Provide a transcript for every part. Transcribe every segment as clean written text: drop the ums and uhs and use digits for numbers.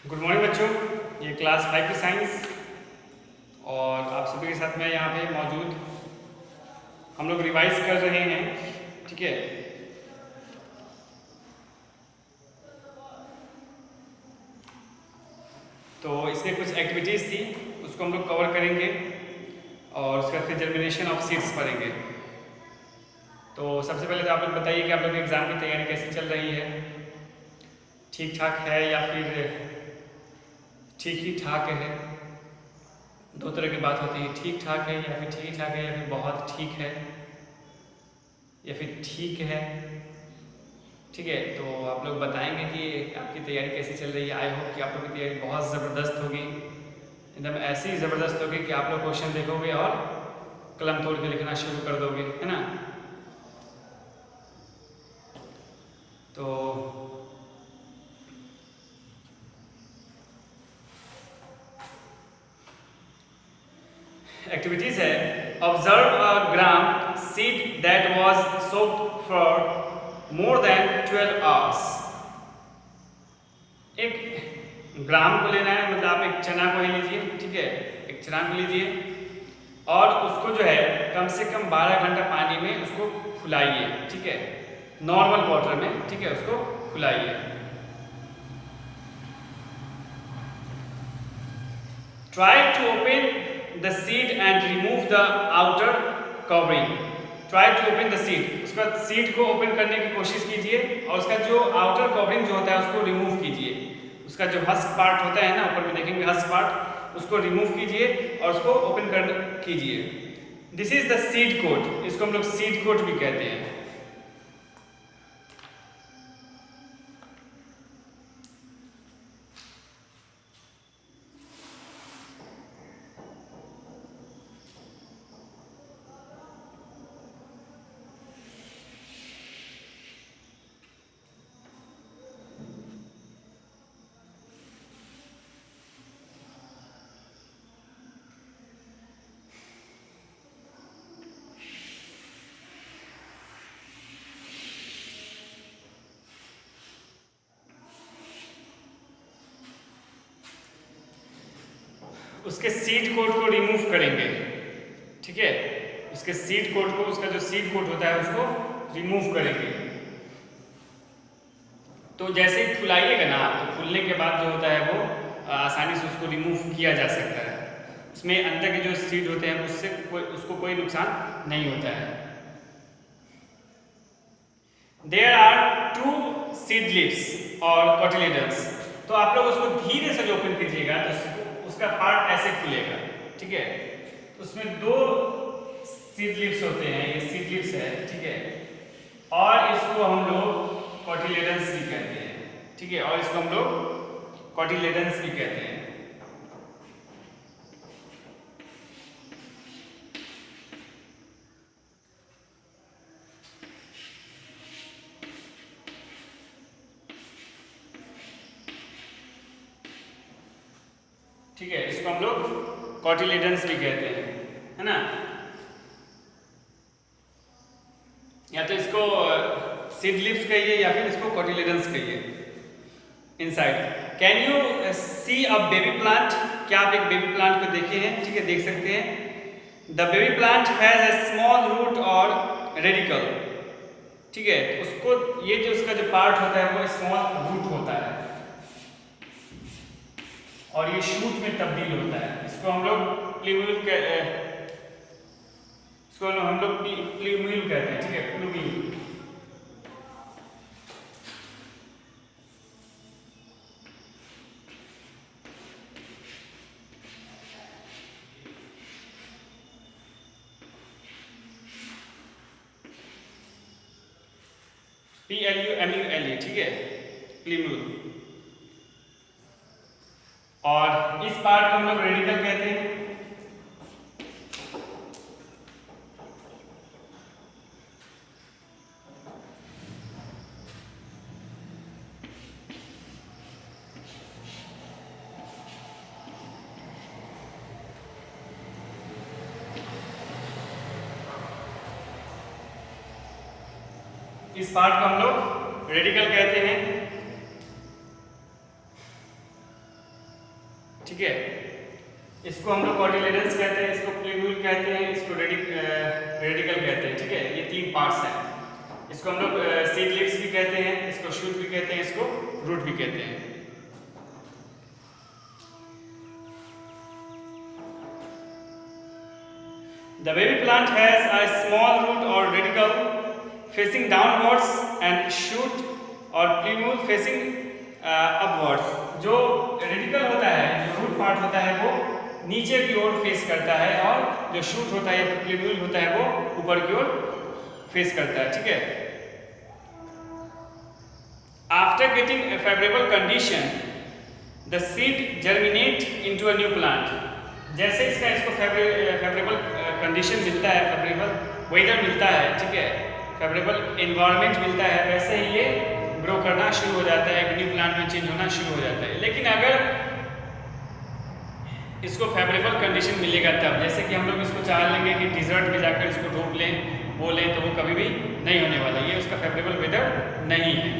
Good morning बच्चों, ये class 5 की साइंस और आप सभी के साथ मैं यहाँ पे मौजूद। हम लोग रिवाइज कर रहे हैं, ठीक है। तो इसमें कुछ एक्टिविटीज़ थी, उसको हम लोग कवर करेंगे और उसके बाद फिर जर्मिनेशन ऑफ सीड्स पढ़ेंगे। तो सबसे पहले तो आप लोग बताइए कि आप लोग एग्ज़ाम की तैयारी कैसी चल रही है, ठीक ठाक है या फिर ठीक ही ठाक है। दो तरह की बात होती है, ठीक ठाक है या फिर ठीक ठाक है या फिर बहुत ठीक है या फिर ठीक है, ठीक है। तो आप लोग बताएंगे कि आपकी तैयारी कैसी चल रही है। आई होप कि आप लोग की तैयारी बहुत ज़बरदस्त होगी, एकदम ऐसी ज़बरदस्त होगी कि आप लोग क्वेश्चन देखोगे और कलम तोड़ के लिखना शुरू कर दोगे, है ना। तो एक्टिविटीज है, observe a gram seed that was soaked for more than 12 hours. एक ग्राम को लेना है, मतलब आप एक चना को ही लीजिए, ठीक है। एक चना को लीजिए और उसको जो है कम से कम 12 घंटा पानी में उसको फुलाइए, ठीक है, नॉर्मल वाटर में, ठीक है। उसको फुलाइए। Try to open the seed and remove the outer covering. Try to open the seed. उसका सीड को ओपन करने की कोशिश कीजिए और उसका जो आउटर कवरिंग जो होता है उसको रिमूव कीजिए। उसका जो हस्क पार्ट होता है ना, ऊपर में देखेंगे हस्क पार्ट, उसको रिमूव कीजिए और उसको ओपन कर कीजिए। This is the seed coat, इसको हम लोग सीड कोट भी कहते हैं। उसके सीड कोट को रिमूव करेंगे, ठीक है। उसके सीड कोट को, उसका जो सीड कोट होता है उसको रिमूव करेंगे। तो जैसे ही फुलाइएगा ना, तो फूलने के बाद जो होता है वो आसानी से उसको रिमूव किया जा सकता है। उसमें अंदर के जो सीड होते हैं उससे उसको कोई नुकसान नहीं होता है। देयर आर 2 सीड लिप्स और कोटिलेडन्स। तो आप लोग उसको धीरे से ओपन कीजिएगा तो उसका पार्ट ऐसे खुलेगा, ठीक है। उसमें 2 सीड लिप्स होते हैं, ये सीड लिप्स है, ठीक है। और इसको हम लोग कोटिलेडन्स भी कहते हैं, ठीक है। और इसको हम लोग कोटिलेडन्स भी कहते हैं। ठीक है, इसको हम लोग कोटिलेडन्स भी कहते हैं, है ना। या तो इसको सीड लिप्स कहिए या फिर इसको कोटिलेडन्स कहिए। Inside can you see a baby plant? क्या आप एक बेबी प्लांट को देखे हैं? ठीक है, देख सकते हैं। The baby plant has a small root और रेडिकल, ठीक है। उसको ये जो उसका जो पार्ट होता है वो स्मॉल रूट होता है और ये शूट में तब्दील होता है। इसको हम लोग प्लूम्यूल कहते हैं, ठीक है, प्लूम्यूल। PLUMULE, ठीक है, प्लूम्यूल। और इस पार्ट को हम लोग रेडिकल कहते हैं। इस पार्ट को हम लोग रेडिकल कहते हैं। ठीक है। इसको हम लोग कॉटिलेडन्स कहते हैं, इसको प्लूम्यूल कहते हैं, इसको रेडिकल कहते हैं, ठीक है। ये 3 पार्ट्स हैं। इसको हम लोग सीडलिप्स भी कहते हैं, इसको शूट भी कहते हैं, इसको रूट भी कहते हैं। The baby plant has a small root or radicle facing downwards and shoot or plumule facing upwards। जो रेडिकल होता है, जो रूट पार्ट होता है वो नीचे की ओर फेस करता है, और जो शूट होता है या प्लूम्यूल होता है वो ऊपर की ओर फेस करता है, ठीक है। After getting a favorable condition, the seed germinate into a new plant। जैसे इसको फेवरेबल कंडीशन मिलता है, फेवरेबल वेदर मिलता है, ठीक है, फेवरेबल एनवायरनमेंट मिलता है, वैसे ही ये ग्रो करना शुरू हो जाता है, एक न्यू प्लांट में चेंज होना शुरू हो जाता है। लेकिन अगर इसको फेवरेबल कंडीशन मिलेगा तब, जैसे कि हम लोग इसको चाह लेंगे कि डिजर्ट में जाकर इसको ढूंढ लें, बोलें, तो वो कभी भी नहीं होने वाला, ये उसका फेवरेबल वेदर नहीं है,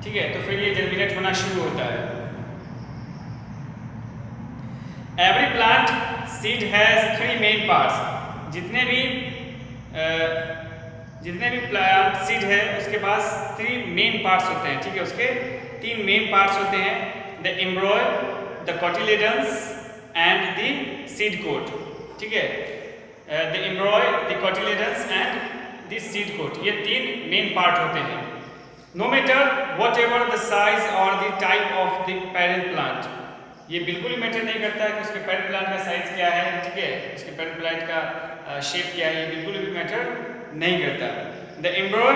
ठीक है। तो फिर ये जर्मिनेट होना शुरू होता है। Every plant seed has 3 main parts. जितने भी प्लांट सीड है उसके पास 3 मेन पार्ट्स होते हैं, ठीक है। उसके 3 मेन पार्ट्स होते हैं, the embryo, the cotyledons and the seed coat, ठीक है। The embryo, the cotyledons and the seed coat, ये 3 मेन पार्ट होते हैं। No matter what ever the size और the type of the parent plant, ये बिल्कुल ही मैटर नहीं करता है कि उसके पेरेंट प्लांट का साइज क्या है, ठीक है, उसके पेरेंट प्लांट का शेप क्या है, ये बिल्कुल भी मैटर नहीं करता। The एम्ब्रॉय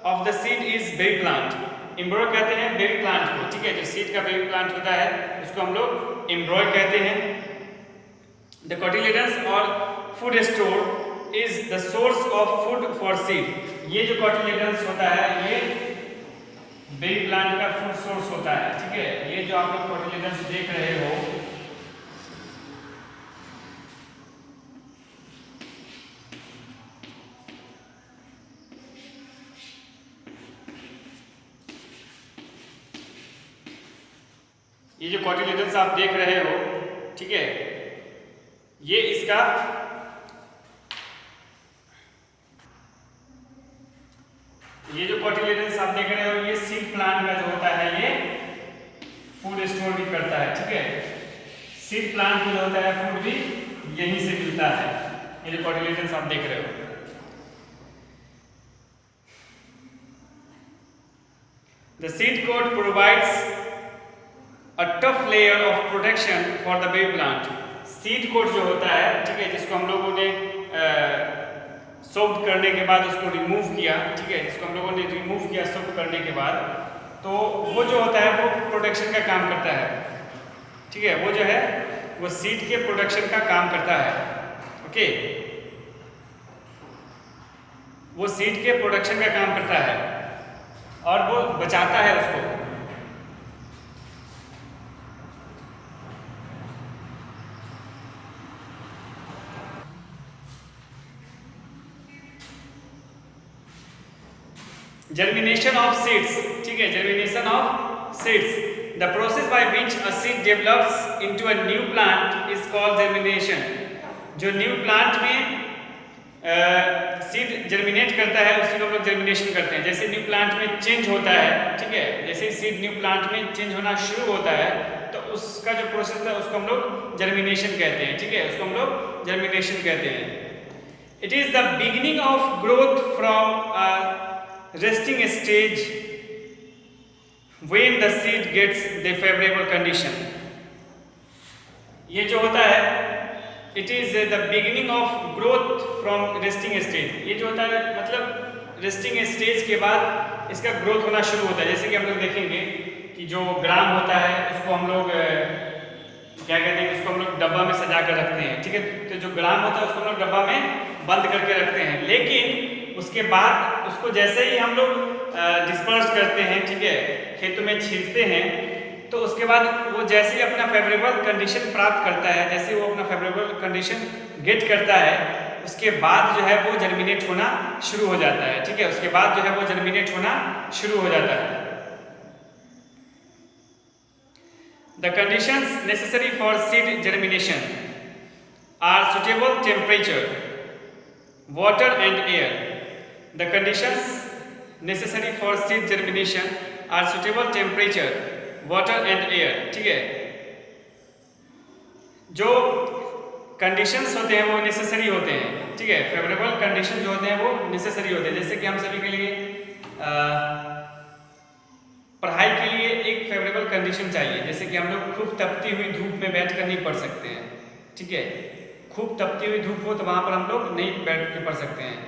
of the seed is baby plant. एम्ब्रॉय कहते हैं बेबी प्लांट को, ठीक है, जो सीड का बेबी प्लांट होता है उसको हम लोग एम्ब्रॉय कहते हैं। द कॉटिलेडन्स और food store is the source of food for seed. ये जो कॉटिलेडन्स होता है ये बेबी प्लांट का फूड सोर्स होता है, ठीक है। ये जो आप लोग कॉटिलेडन्स देख रहे हो, ये जो कॉटिलेडन्स आप देख रहे हो, ठीक है, ये इसका ये जो कॉटिलेडन्स आप देख रहे हो, ये सीड प्लांट का जो होता है ये फूड स्टोर भी करता है, ठीक है। सीड प्लांट में जो होता है फूड भी यहीं से मिलता है। ये जो कॉटिलेडन्स आप देख रहे हो, the seed coat provides a tough layer of protection for the baby plant. Seed coat जो होता है, ठीक है, जिसको हम लोगों ने सोक्ड करने के बाद उसको रिमूव किया, ठीक है, जिसको हम लोगों ने रिमूव किया सोक्ड करने के बाद, तो वो जो होता है वो प्रोटेक्शन का काम करता है, ठीक है। वो जो है वो सीड के प्रोटेक्शन का काम करता है, ओके, वो सीड के प्रोटेक्शन का काम करता है और वो बचाता है उसको। जर्मिनेशन ऑफ सीड्स, ठीक है, germination of seeds, the process by which a seed develops into a new plant is called germination. जो न्यू प्लांट में सीड जर्मिनेट करता है उसी को हम लोग जर्मिनेशन करते हैं। जैसे न्यू प्लांट में चेंज होता है, ठीक है, जैसे सीड न्यू प्लांट में चेंज होना शुरू होता है तो उसका जो प्रोसेस है उसको हम लोग जर्मिनेशन कहते हैं, ठीक है, उसको हम लोग जर्मिनेशन कहते हैं। It is the beginning of growth from resting stage when the seed gets the favorable condition। ये जो होता है it is the beginning of growth from resting stage। ये जो होता है मतलब resting stage के बाद इसका ग्रोथ होना शुरू होता है। जैसे कि हम लोग देखेंगे कि जो ग्राम होता है उसको हम लोग क्या कहते हैं, उसको हम लोग डब्बा में सजा कर रखते हैं, ठीक है। तो जो ग्राम होता है उसको हम लोग डब्बा में बंद करके रखते हैं, लेकिन उसके बाद उसको जैसे ही हम लोग डिस्पर्स करते हैं, ठीक है, खेतों में छींटते हैं, तो उसके बाद वो जैसे ही अपना फेवरेबल कंडीशन प्राप्त करता है, जैसे वो अपना फेवरेबल कंडीशन गेट करता है, उसके बाद जो है वो जर्मिनेट होना शुरू हो जाता है, ठीक है, उसके बाद जो है वो जर्मिनेट होना शुरू हो जाता है। The conditions necessary for seed germination are suitable temperature, water and air. The conditions necessary for seed germination are suitable temperature, water and air. ठीक है, जो कंडीशंस होते हैं वो नेसेसरी होते हैं, ठीक है, फेवरेबल कंडीशन जो होते हैं वो नेसेसरी होते हैं। जैसे कि हम सभी के लिए पढ़ाई के लिए एक फेवरेबल कंडीशन चाहिए, जैसे कि हम लोग खूब तपती हुई धूप में बैठकर नहीं पढ़ सकते हैं, ठीक है, खूब तपती हुई धूप हो तो वहाँ पर हम लोग नहीं बैठ के पढ़ सकते हैं,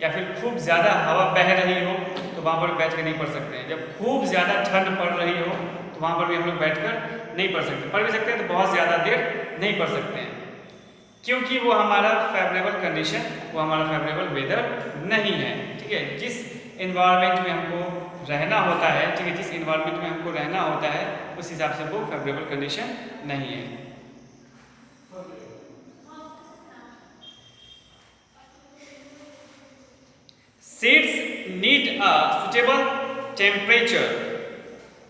या फिर खूब ज़्यादा हवा बह रही हो तो वहाँ पर बैठ कर नहीं पढ़ सकते हैं, जब खूब ज़्यादा ठंड पड़ रही हो तो वहाँ पर भी हम लोग बैठकर नहीं पढ़ सकते, पढ़ भी सकते हैं तो बहुत ज़्यादा देर नहीं पढ़ सकते हैं, क्योंकि वो हमारा फेवरेबल कंडीशन, वो हमारा फेवरेबल वेदर नहीं है, ठीक है। जिस इन्वायरमेंट में हमको रहना होता है, ठीक है, जिस इन्वायरमेंट में हमको रहना होता है उस हिसाब से वो फेवरेबल कंडीशन नहीं है। Seeds need a suitable temperature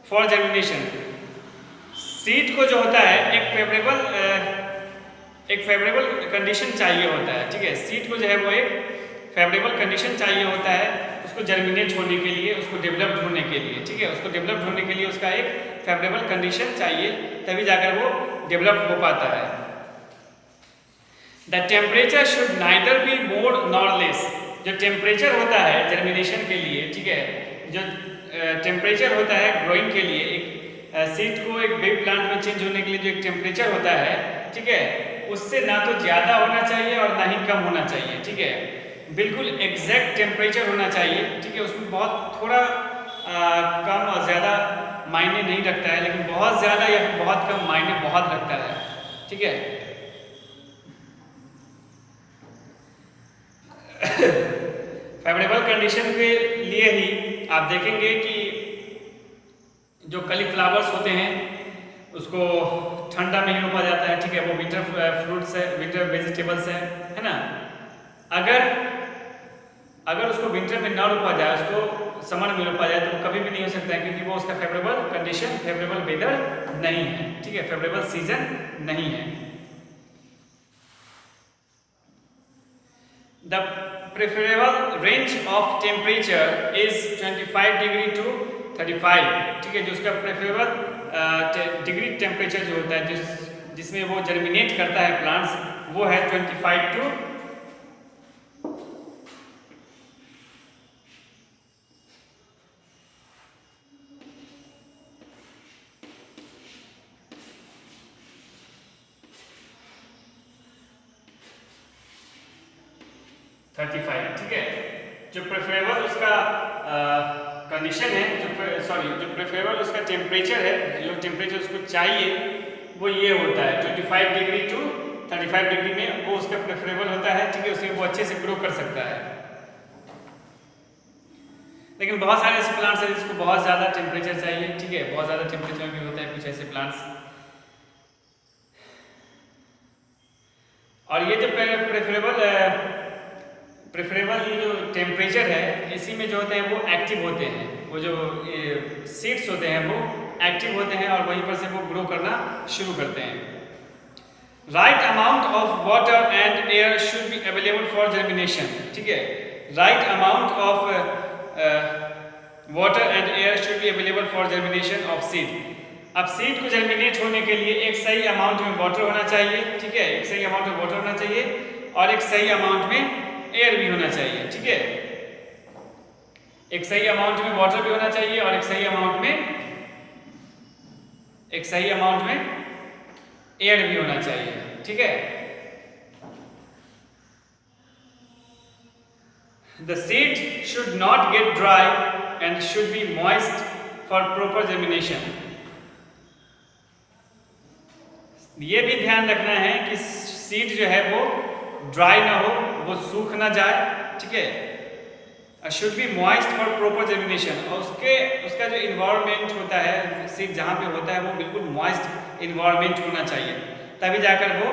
for germination. Seed को जो होता है एक फेवरेबल कंडीशन चाहिए होता है, ठीक है, सीड को जो है वो एक फेवरेबल कंडीशन चाहिए होता है उसको जर्मिनेट होने के लिए, उसको डेवलप्ड होने के लिए, ठीक है, उसको डेवलप्ड होने के लिए उसका एक फेवरेबल कंडीशन चाहिए, तभी जाकर वो डेवलप हो पाता है। The temperature should neither be more nor less. जो टेम्परेचर होता है जर्मिनेशन के लिए, ठीक है, जो टेम्परेचर होता है ग्रोइंग के लिए, एक सीड को एक बेबी प्लांट में चेंज होने के लिए जो एक टेम्परेचर होता है, ठीक है, उससे ना तो ज़्यादा होना चाहिए और ना ही कम होना चाहिए, ठीक है, बिल्कुल एग्जैक्ट टेम्परेचर होना चाहिए, ठीक है, उसमें बहुत थोड़ा कम और ज़्यादा मायने नहीं रखता है, लेकिन बहुत ज़्यादा या फिर बहुत कम मायने बहुत रखता है, ठीक है। फेवरेबल कंडीशन के लिए ही आप देखेंगे कि जो कलीफ्लावर्स होते हैं उसको ठंडा में ही रोपा जाता है, ठीक है, वो विंटर फ्रूट्स है, विंटर वेजिटेबल्स है ना। अगर उसको विंटर में ना रोपा जाए, उसको समर में रोपा जाए तो कभी भी नहीं हो सकता है, क्योंकि वो उसका फेवरेबल कंडीशन, फेवरेबल वेदर नहीं है, ठीक है, फेवरेबल सीजन नहीं है। The preferable range of temperature is 25 degree to 35, ठीक है, जो उसका प्रेफरेबल डिग्री टेम्परेचर जो होता है जिसमें वो जर्मिनेट करता है प्लांट्स, वो है 25 टू 35, ठीक है। जो प्रेफरेबल उसका कंडीशन है, जो प्रेफरेबल उसका टेम्परेचर है, जो टेम्परेचर उसको चाहिए वो ये होता है 25 डिग्री टू 35 डिग्री में वो उसका प्रेफरेबल होता है, ठीक है, उसमें वो अच्छे से ग्रो कर सकता है। लेकिन बहुत सारे ऐसे प्लांट्स हैं जिसको बहुत ज़्यादा टेम्परेचर चाहिए, ठीक है, बहुत ज़्यादा टेम्परेचर में भी होता है कुछ ऐसे प्लांट्स। और ये जो प्रेफरेबल ये जो टेम्परेचर है, इसी में जो होते हैं वो एक्टिव होते हैं, वो जो सीड्स होते हैं वो एक्टिव होते हैं और वहीं पर से वो ग्रो करना शुरू करते हैं। Right amount of water and air should be available for germination, ठीक है, right amount of water and air should be available for germination of seed. अब सीड को जर्मिनेट होने के लिए एक सही अमाउंट में वाटर होना चाहिए, ठीक है, एक सही अमाउंट में वाटर होना चाहिए और एक सही अमाउंट में एयर भी होना चाहिए, ठीक है, एक सही अमाउंट में वाटर भी होना चाहिए और एक सही अमाउंट में एयर भी होना चाहिए, ठीक है। The seed should not get dry and should be moist for proper germination. ये भी ध्यान रखना है कि सीड जो है वो ड्राई ना हो, वो सूख ना जाए, ठीक है, should be moist for proper germination, और उसका जो इन्वायरमेंट होता है, सीड जहाँ पे होता है वो बिल्कुल मॉइस्ट इन्वायरमेंट होना चाहिए, तभी जाकर वो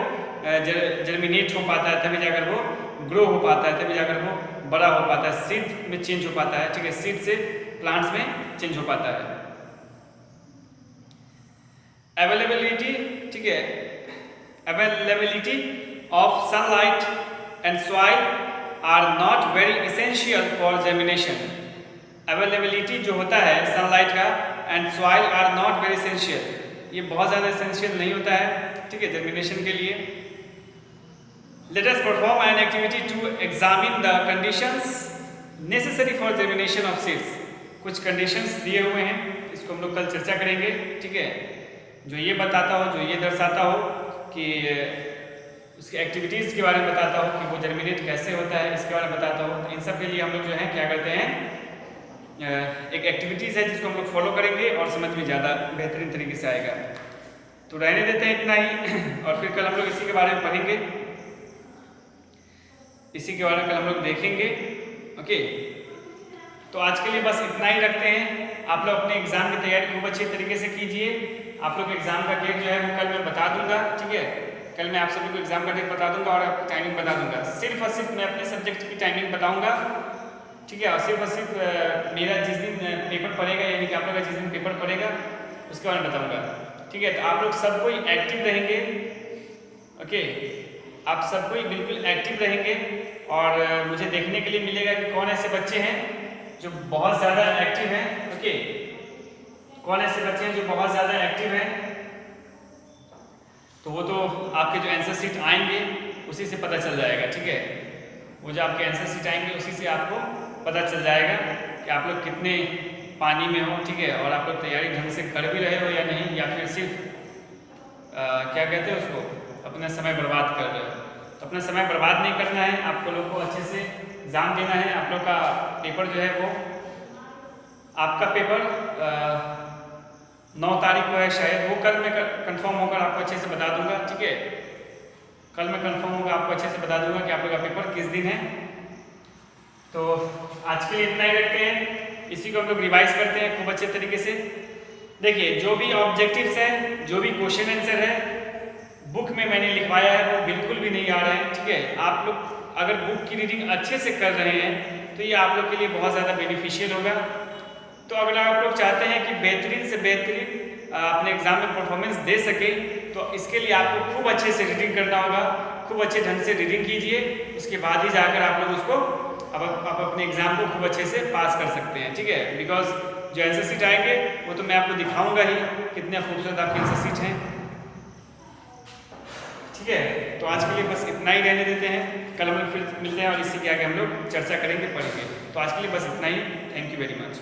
जर्मिनेट हो पाता है, तभी जाकर वो ग्रो हो पाता है, तभी जाकर वो बड़ा हो पाता है, सीड में चेंज हो पाता है, ठीक है, सीड से प्लांट्स में चेंज हो पाता है। अवेलेबिलिटी, ठीक है, availability of sunlight and soil are not very essential for germination. Availability जो होता है सनलाइट का and soil are not very essential, ये बहुत ज़्यादा इसेंशियल नहीं होता है, ठीक है, जर्मिनेशन के लिए। Let us perform an activity to examine the conditions necessary for germination of seeds. कुछ कंडीशंस दिए हुए हैं, इसको हम लोग कल चर्चा करेंगे, ठीक है, जो ये बताता हो, जो ये दर्शाता हो कि उसकी एक्टिविटीज़ के बारे में बताता हो कि वो जर्मिनेट कैसे होता है, इसके बारे में बताता हो। तो इन सब के लिए हम लोग जो है क्या करते हैं, एक एक्टिविटीज़ है जिसको हम लोग फॉलो करेंगे और समझ में ज़्यादा बेहतरीन तरीके से आएगा। तो रहने देते हैं इतना ही और फिर कल हम लोग इसी के बारे में पढ़ेंगे, इसी के बारे में कल हम लोग देखेंगे। ओके, तो आज के लिए बस इतना ही रखते हैं। आप लोग अपने एग्जाम की तैयारी खूब अच्छे तरीके से कीजिए। आप लोग एग्जाम का डेट जो है वो कल मैं बता दूंगा, ठीक है, कल मैं आप सभी को एग्जाम का डेट बता दूंगा और आपको टाइमिंग बता दूंगा। सिर्फ और सिर्फ मैं अपने सब्जेक्ट की टाइमिंग बताऊंगा, ठीक है, और सिर्फ मेरा जिस दिन पेपर पड़ेगा, यानी कि आप लोग का जिस दिन पेपर पड़ेगा उसके बारे में बताऊंगा, ठीक है। तो आप लोग सब कोई एक्टिव रहेंगे, ओके, आप सब कोई बिल्कुल एक्टिव रहेंगे और मुझे देखने के लिए मिलेगा कि कौन ऐसे बच्चे हैं जो बहुत ज़्यादा एक्टिव हैं, ओके, कौन ऐसे बच्चे हैं जो बहुत ज़्यादा एक्टिव हैं। तो वो तो आपके जो आंसर शीट आएंगे उसी से पता चल जाएगा, ठीक है, वो जो आपके आंसर शीट आएंगे उसी से आपको पता चल जाएगा कि आप लोग कितने पानी में हो, ठीक है, और आप लोग तैयारी ढंग से कर भी रहे हो या नहीं, या फिर सिर्फ क्या कहते हैं उसको, अपना समय बर्बाद कर रहे हो। तो अपना समय बर्बाद नहीं करना है, आपको लोग को अच्छे से एग्ज़ाम देना है। आप लोग का पेपर जो है वो, आपका पेपर 9 तारीख को है शायद, वो कल मैं कंफर्म होकर आपको अच्छे से बता दूंगा, ठीक है, कल मैं कंफर्म होकर आपको अच्छे से बता दूंगा कि आप लोग का पेपर किस दिन है। तो आज के लिए इतना ही रखते हैं, इसी को हम लोग रिवाइज करते हैं खूब अच्छे तरीके से। देखिए, जो भी ऑब्जेक्टिव्स हैं, जो भी क्वेश्चन आंसर है बुक में मैंने लिखवाया है वो बिल्कुल भी नहीं आ रहा है, ठीक है। आप लोग अगर बुक की रीडिंग अच्छे से कर रहे हैं तो ये आप लोग के लिए बहुत ज़्यादा बेनिफिशियल होगा। तो अगर आप लोग चाहते हैं कि बेहतरीन से बेहतरीन अपने एग्जाम में परफॉर्मेंस दे सके, तो इसके लिए आपको खूब अच्छे से रीडिंग करना होगा, खूब अच्छे ढंग से रीडिंग कीजिए, उसके बाद ही जाकर आप लोग उसको आप अपने एग्जाम को खूब अच्छे से पास कर सकते हैं, ठीक है। बिकॉज जो आंसर शीट आएंगे वो तो मैं आपको दिखाऊंगा ही कितने खूबसूरत आपके आंसर शीट हैं, ठीक है। तो आज के लिए बस इतना ही रहने देते हैं, कल हम लोग फिर मिलते हैं और इसी के आगे हम लोग चर्चा करेंगे, पढ़ेंगे। तो आज के लिए बस इतना ही, थैंक यू वेरी मच।